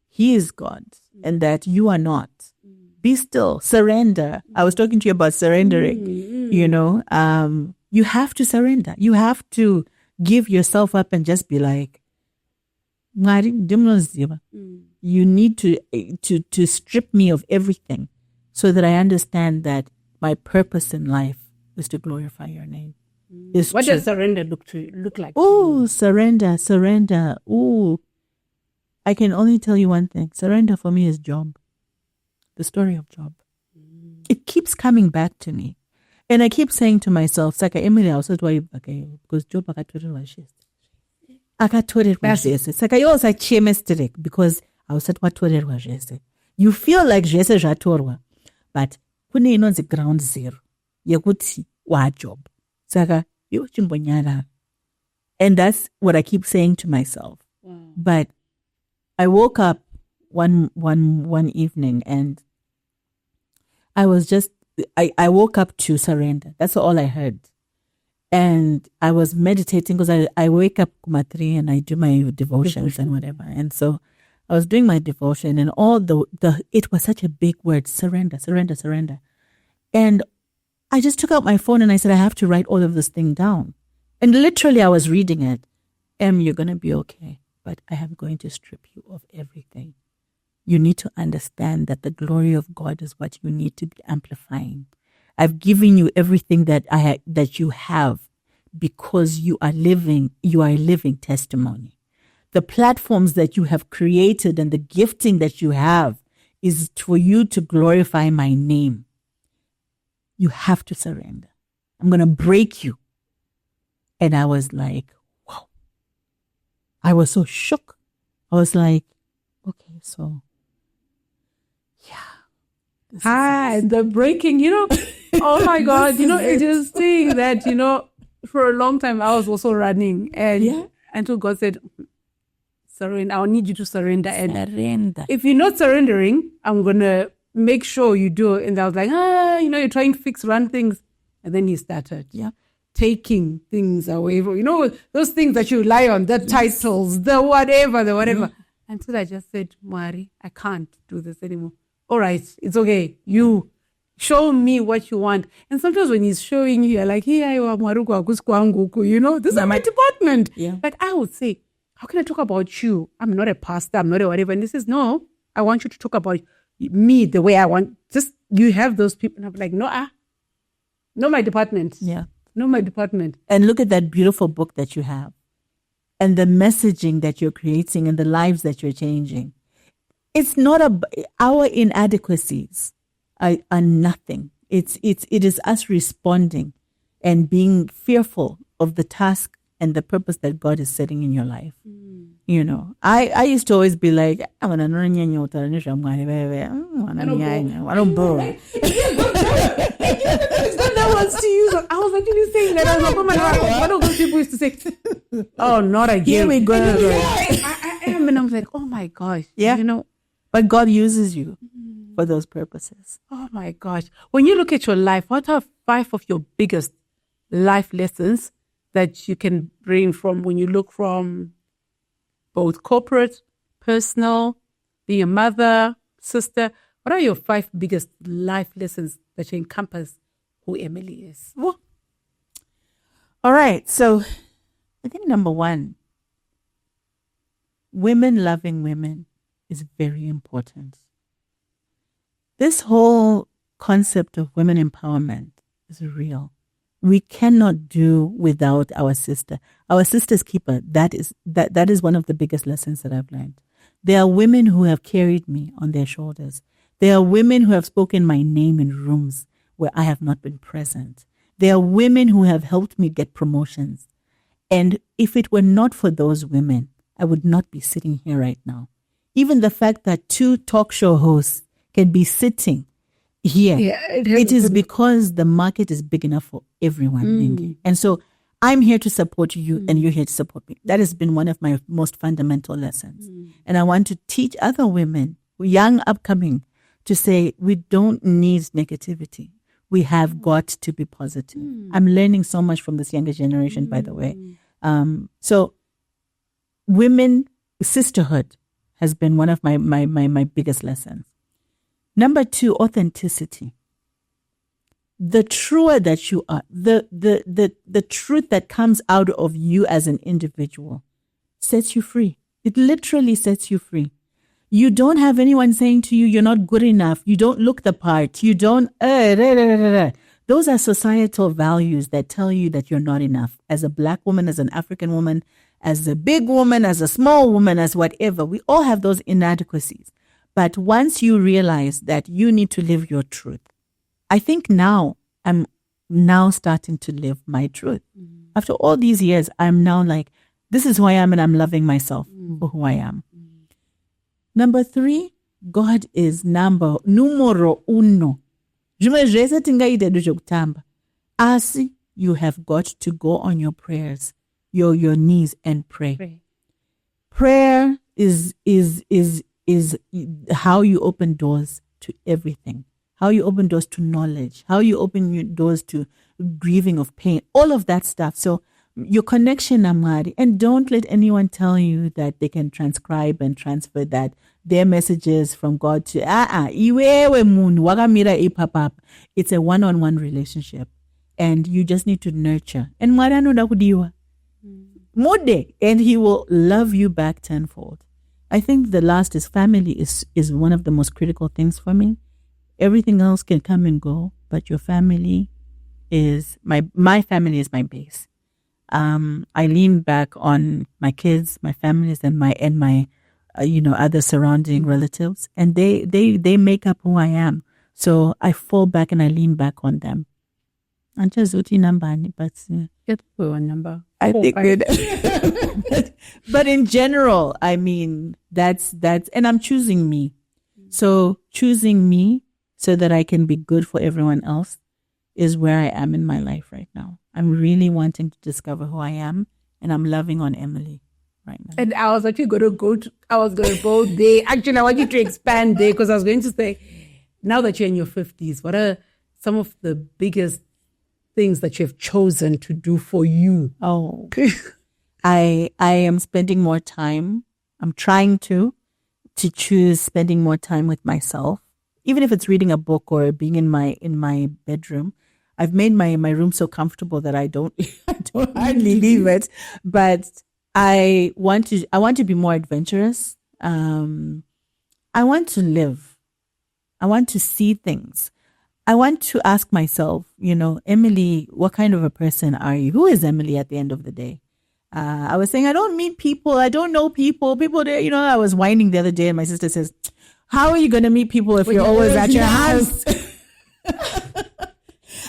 he is God and that you are not. Be still. Surrender. I was talking to you about surrendering. You have to surrender. You have to give yourself up and just be like, you need to strip me of everything so that I understand that my purpose in life is to glorify your name. What does surrender look like? Oh, surrender. Oh, I can only tell you one thing. Surrender for me is Job. The story of Job. It keeps coming back to me. And I keep saying to myself, Saka Emily, I was because Job akathorirwa zvese. Saka iwo sachiemesteric because I was wathorirwa zvese. You feel like zvese zvatorwa, but kune inonzi ground zero yekuti waJob. Saka iwo chimbonyarara. And that's what I keep saying to myself. But I woke up one evening and I was just, I woke up to surrender. That's all I heard. And I was meditating because I wake up kumatri and I do my devotions and whatever. And so I was doing my devotion and all it was such a big word, surrender, surrender, surrender. And I just took out my phone and I said, I have to write all of this thing down. And literally I was reading it. You're going to be okay, but I am going to strip you of everything. You need to understand that the glory of God is what you need to be amplifying. I've given you everything that you have because you are a living testimony. The platforms that you have created and the gifting that you have is for you to glorify my name. You have to surrender. I'm going to break you. And I was like, wow. I was so shook. I was like, okay, so and the breaking, oh my God, it is saying that, for a long time I was also running and until God said, surrender, I'll need you to surrender. And if you're not surrendering, I'm going to make sure you do. And I was like, you're trying to run things. And then he started taking things away from, those things that you rely on, the titles, the whatever. Until I just said, Mwari, I can't do this anymore. All right, it's okay. You show me what you want. And sometimes when he's showing you, you're like, this is my department. Yeah. But I would say, how can I talk about you? I'm not a pastor, I'm not a whatever. And he says, no, I want you to talk about me the way I want. Just, you have those people. And I'm like, no, my department. Yeah. No, my department. And look at that beautiful book that you have. And the messaging that you're creating and the lives that you're changing. It's not our inadequacies are nothing. It is us responding and being fearful of the task and the purpose that God is setting in your life. I used to always be like, I don't bore. That was to use. I was actually saying that. One of those people used to say, "Oh, not again." Here we go. I am, and I'm like, "Oh my gosh." Yeah. But God uses you for those purposes. Oh my gosh. When you look at your life, what are 5 of your biggest life lessons that you can bring from when you look from both corporate, personal, being a mother, sister? What are your 5 biggest life lessons that you encompass who Emily is? Well, all right. So I think number 1, women loving women is very important. This whole concept of women empowerment is real. We cannot do without our sister. Our sister's keeper. That is one of the biggest lessons that I've learned. There are women who have carried me on their shoulders. There are women who have spoken my name in rooms where I have not been present. There are women who have helped me get promotions. And if it were not for those women, I would not be sitting here right now. Even the fact that 2 talk show hosts can be sitting here, it is because the market is big enough for everyone. And so I'm here to support you and you're here to support me. That has been one of my most fundamental lessons. And I want to teach other women, young, upcoming, to say we don't need negativity. We have got to be positive. I'm learning so much from this younger generation, by the way. So women, sisterhood has been one of my biggest lessons. Number 2, authenticity. The truer that you are, the truth that comes out of you as an individual sets you free. It literally sets you free. You don't have anyone saying to you, you're not good enough. You don't look the part. You don't, Those are societal values that tell you that you're not enough. As a Black woman, as an African woman, as a big woman, as a small woman, as whatever. We all have those inadequacies. But once you realize that you need to live your truth, I think now I'm now starting to live my truth. After all these years, I'm now like, this is who I am, and I'm loving myself for who I am. Number 3, God is numero uno. As you have got to go on your prayers, your knees and pray. Prayer is how you open doors to everything. How you open doors to knowledge, how you open your doors to grieving of pain, all of that stuff. So your connection, Amari, and don't let anyone tell you that they can transcribe and transfer that their messages from God to it's a one-on-one relationship, and you just need to nurture. And and He will love you back tenfold. I think the last is family is one of the most critical things for me. Everything else can come and go, but your family is my family is my base. I lean back on my kids, my families, and my other surrounding relatives, and they make up who I am. So I fall back and I lean back on them. And just number, but Get one number. I think but in general, I mean that's and I'm choosing me. So choosing me so that I can be good for everyone else is where I am in my life right now. I'm really wanting to discover who I am, and I'm loving on Emily right now. And I was actually going to go there. Actually, I want you to expand there, because I was going to say, now that you're in your 50s, what are some of the biggest things that you have chosen to do for you? Oh, I am spending more time. I'm trying to choose spending more time with myself, even if it's reading a book or being in my bedroom. I've made my room so comfortable that I don't hardly leave it. But I want to be more adventurous. I want to live. I want to see things. I want to ask myself, Emily, what kind of a person are you? Who is Emily at the end of the day? I was saying, I don't meet people. I don't know people. People there, I was whining the other day, and my sister says, how are you going to meet people if you're always at your house?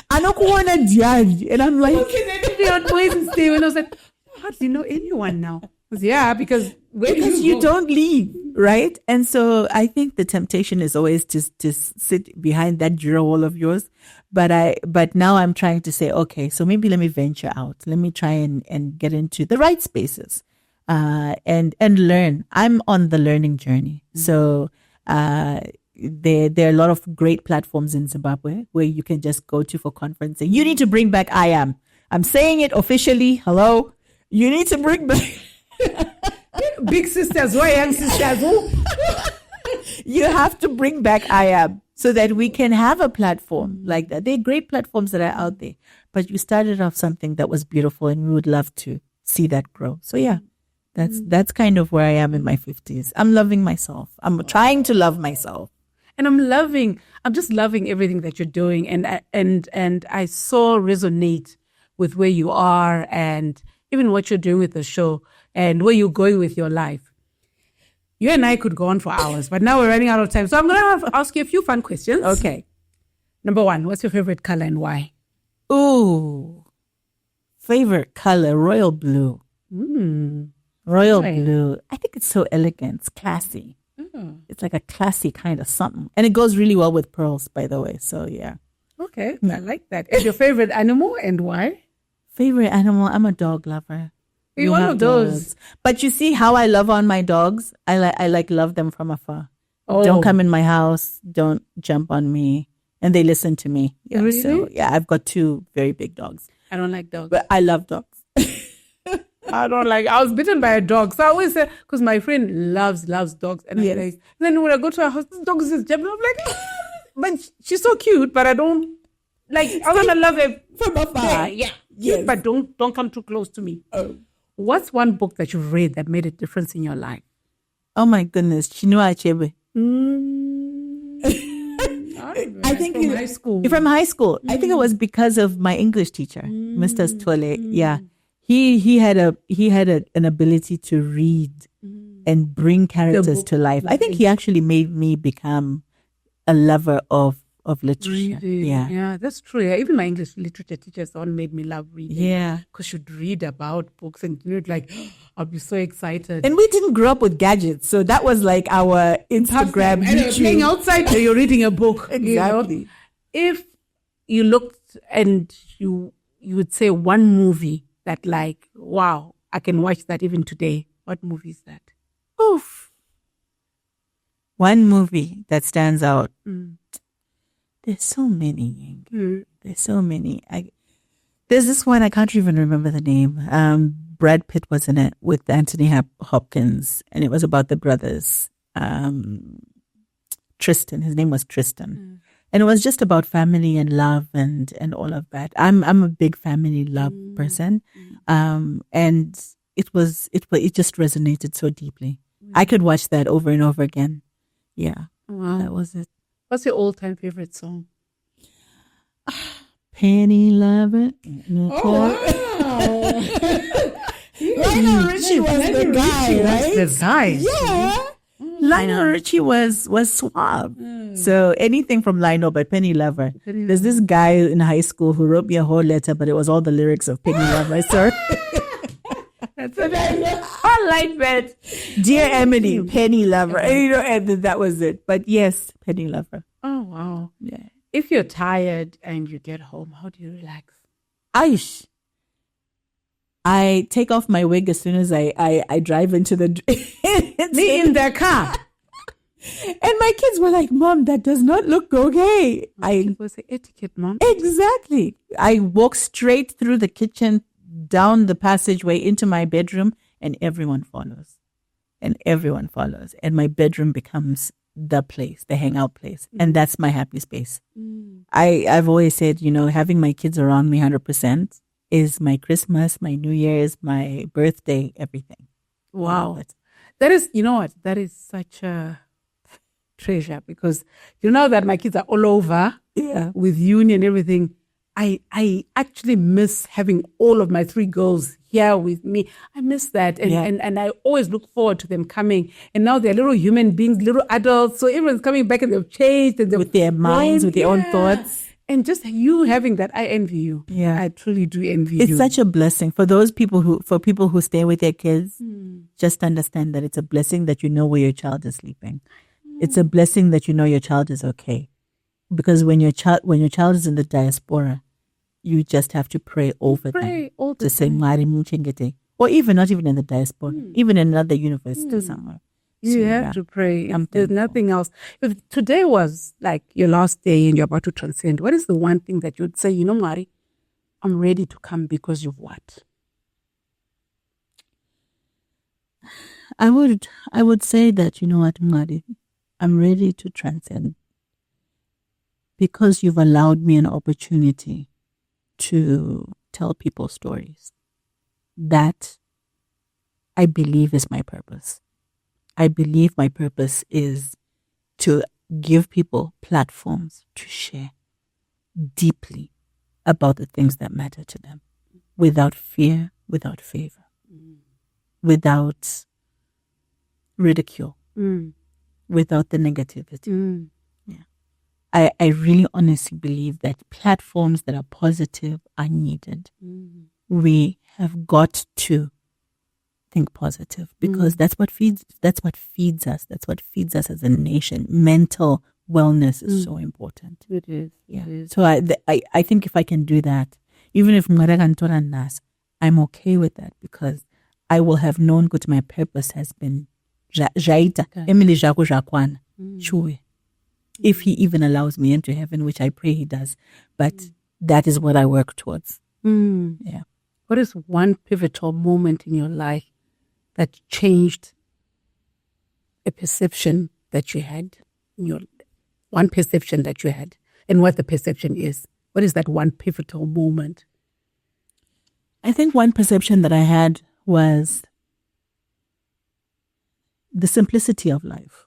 I don't want to judge. And I'm like, and I was like, how do you know anyone now? Yeah, because you don't leave, right? And so I think the temptation is always to sit behind that drill wall of yours. But now I'm trying to say, okay, so maybe let me venture out. Let me try and get into the right spaces, and learn. I'm on the learning journey. So there are a lot of great platforms in Zimbabwe where you can just go to for conferencing. You need to bring back I'm saying it officially. Hello. You need to bring back big sisters, why young sisters? You have to bring back so that we can have a platform like that. There are great platforms that are out there, but you started off something that was beautiful, and we would love to see that grow. So yeah, that's kind of where I am in my 50s. I'm loving myself. I'm trying to love myself. And I'm just loving everything that you're doing. And I so resonate with where you are, and even what you're doing with the show, and where you're going with your life. You and I could go on for hours, but now we're running out of time. So I'm going to ask you a few fun questions. Okay. Number 1, what's your favorite color and why? Ooh, favorite color, royal blue. Royal blue. I think it's so elegant. It's classy. It's like a classy kind of something. And it goes really well with pearls, by the way. So, yeah. Okay. I like that. And your favorite animal and why? Favorite animal? I'm a dog lover. You're one of those. Dogs. But you see how I love on my dogs? I love them from afar. Oh. Don't come in my house. Don't jump on me. And they listen to me. Yeah, really? So, yeah, I've got 2 very big dogs. I don't like dogs. But I love dogs. I was bitten by a dog. So I always say, because my friend loves dogs. And yes. I'm like, then when I go to her house, this dog is just jumping. I'm like, but she's so cute, but I don't, like, I want to love her from afar. Yeah. Yes. But don't come too close to me. Oh. What's one book that you've read that made a difference in your life? Oh my goodness. Chinua Achebe. I think from high school. From high school. I think it was because of my English teacher, Mr. Stwele. Yeah. he had an ability to read and bring characters to life. I think he actually made me become a lover of literature. Yeah, that's true. Yeah, even my English literature teachers all made me love reading. Yeah, because you'd read about books and you'd like, I'd be so excited. and we didn't grow up with gadgets, so that was like our Instagram. And playing outside, you're reading a book. Exactly. You know? If you looked and you would say one movie that like, wow, I can watch that even today. What movie is that? Oof. One movie that stands out. There's so many. There's so many. There's this one, I can't even remember the name. Brad Pitt was in it with Anthony Hopkins, and it was about the brothers. Tristan, his name was Tristan. And it was just about family and love and all of that. I'm a big family love person. And it just resonated so deeply. I could watch that over and over again. Yeah. Wow. That was it. What's your all-time favorite song? Penny Lover. Wow. Lionel Richie was the guy, right? The guy. Yeah. Lionel Richie was suave. So anything from Lionel, but Penny Lover. There's this guy in high school who wrote me a whole letter, but it was all the lyrics of Penny Lover. So that's what I know. I like that. Dear Emily, Penny Lover. And that was it. But yes, Penny Lover. Oh, wow. Yeah. If you're tired and you get home, how do you relax? Aish. I take off my wig as soon as I drive into the... Me in the car. And my kids were like, Mom, that does not look okay. It was etiquette, Mom. Exactly. I walk straight through the kitchen, down the passageway into my bedroom, and everyone follows. And my bedroom becomes the place, the hangout place. And that's my happy space. I've always said, having my kids around me 100% is my Christmas, my New Year's, my birthday, everything. Wow. That is, you know what? That is such a treasure, because that my kids are all over with uni and everything. I actually miss having all of my 3 girls here with me. I miss that. And I always look forward to them coming. And now they're little human beings, little adults. So everyone's coming back and they've changed. And with their minds, with their own thoughts. And just you having that, I envy you. Yeah. I truly do envy you. It's such a blessing for people who stay with their kids. Just understand that it's a blessing that you know where your child is sleeping. It's a blessing that you know your child is okay. Because when your child is in the diaspora, you just have to pray over them to say Mari Nyengeterai, or even not even in the diaspora, even in another university somewhere. You have to pray. There's nothing else. If today was like your last day and you're about to transcend, what is the one thing that you'd say, Mari, I'm ready to come because you've what? I would say that, Mari, I'm ready to transcend because you've allowed me an opportunity to tell people stories. That I believe is my purpose. I believe my purpose is to give people platforms to share deeply about the things that matter to them, without fear, without favor, without ridicule, without the negativity. Yeah. I really honestly believe that platforms that are positive are needed. We have got to think positive because that's what feeds us. That's what feeds us as a nation. Mental wellness is so important. It is. Yeah. It is. So I think if I can do that, even if Nas, I'm okay with that because I will have known that my purpose has been Jaita Emily Jaco Jakwan Chui. If he even allows me into heaven, which I pray he does, but that is what I work towards. Yeah. What is one pivotal moment in your life that changed a perception that you had? One perception that you had, and what the perception is. What is that one pivotal moment? I think one perception that I had was the simplicity of life.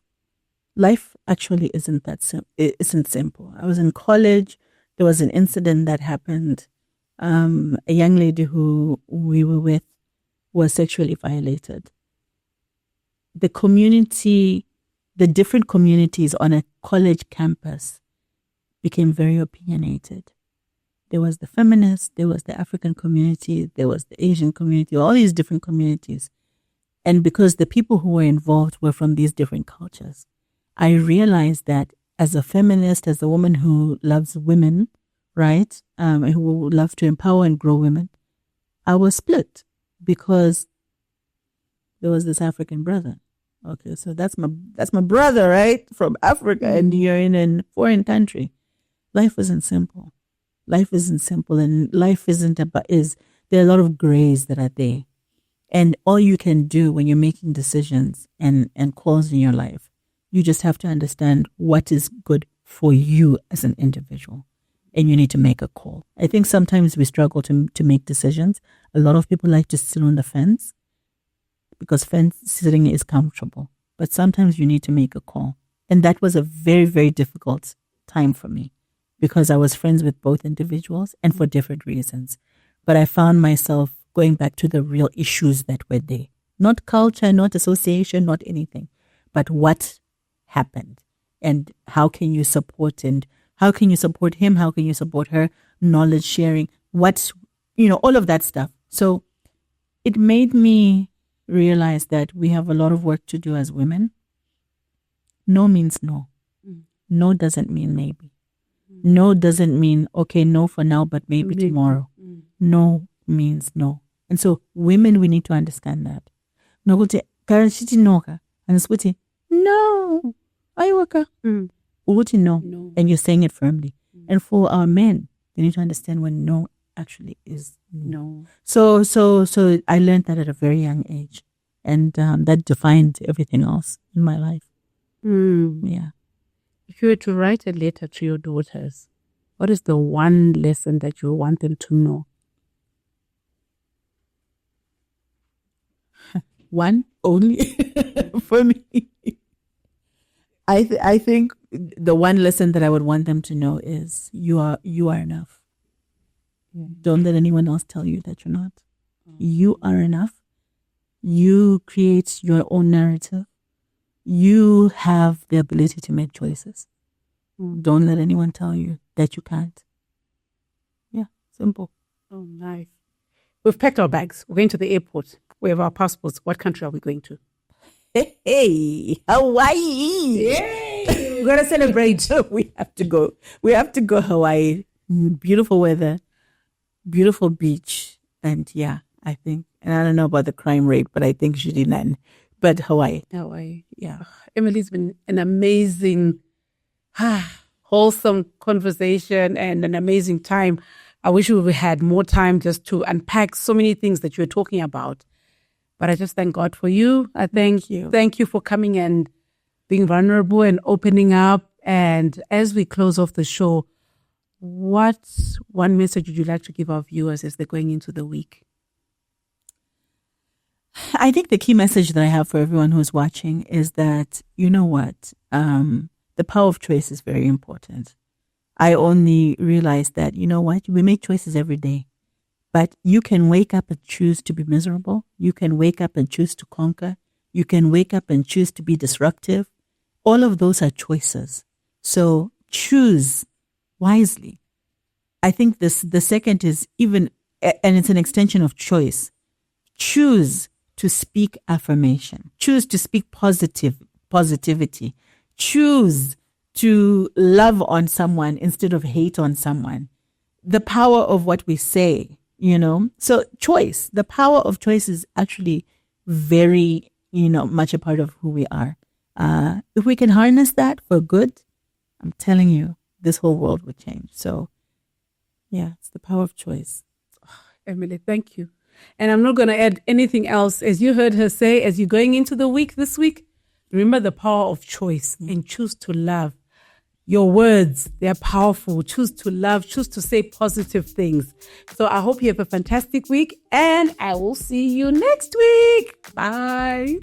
Life actually isn't simple. I was in college. There was an incident that happened a young lady who we were with was sexually violated. The community, the different communities on a college campus became very opinionated. There was the feminist, there was the African community, there was the Asian community, all these different communities. And because the people who were involved were from these different cultures, I realized that as a feminist, as a woman who loves women, right, who loves to empower and grow women, I was split because there was this African brother. Okay, so that's my brother, right, from Africa, and you're in a foreign country. Life isn't simple. Life isn't simple, and life isn't about there are a lot of grays that are there. And all you can do when you're making decisions and calls in your life, you just have to understand what is good for you as an individual. And you need to make a call. I think sometimes we struggle to make decisions. A lot of people like to sit on the fence because fence sitting is comfortable. But sometimes you need to make a call. And that was a very, very difficult time for me because I was friends with both individuals and for different reasons. But I found myself going back to the real issues that were there. Not culture, not association, not anything, but what happened and how can you support him? How can you support her? Knowledge sharing, all of that stuff. So it made me realize that we have a lot of work to do as women. No means no. No doesn't mean maybe. No doesn't mean, okay, no for now, but maybe tomorrow. No means no. And so women, we need to understand that. No, no. No. And you're saying it firmly. And for our men, they need to understand when no actually is no. So I learned that at a very young age. And that defined everything else in my life. Yeah. If you were to write a letter to your daughters, what is the one lesson that you want them to know? One only for me. I think the one lesson that I would want them to know is you are enough. Don't let anyone else tell you that you're not. You are enough. You create your own narrative. You have the ability to make choices. Don't let anyone tell you that you can't. Yeah, simple. Oh, nice. We've packed our bags. We're going to the airport. We have our passports. What country are we going to? Hey, Hawaii. Yay! We're going to celebrate. We have to go. We have to go Hawaii. Beautiful weather, beautiful beach. And yeah, I think, and I don't know about the crime rate, but I think she didn't. But Hawaii. Yeah. Emily's been an amazing, wholesome conversation and an amazing time. I wish we had more time just to unpack so many things that you were talking about. But I just thank God for you. I thank you. Thank you for coming and being vulnerable and opening up. And as we close off the show, what one message would you like to give our viewers as they're going into the week? I think the key message that I have for everyone who's watching is that, you know what, the power of choice is very important. I only realized that, you know what, we make choices every day, but you can wake up and choose to be miserable. You can wake up and choose to conquer. You can wake up and choose to be disruptive. All of those are choices. So choose wisely. I think the second is even, and it's an extension of choice. Choose to speak affirmation. Choose to speak positivity. Choose to love on someone instead of hate on someone. The power of what we say, So choice, the power of choice is actually very, much a part of who we are. If we can harness that for good, I'm telling you, this whole world would change. So yeah, it's the power of choice. Emily, thank you. And I'm not going to add anything else. As you heard her say, as you're going into the week this week, remember the power of choice and choose to love. Your words, they're powerful. Choose to love, choose to say positive things. So I hope you have a fantastic week and I will see you next week. Bye.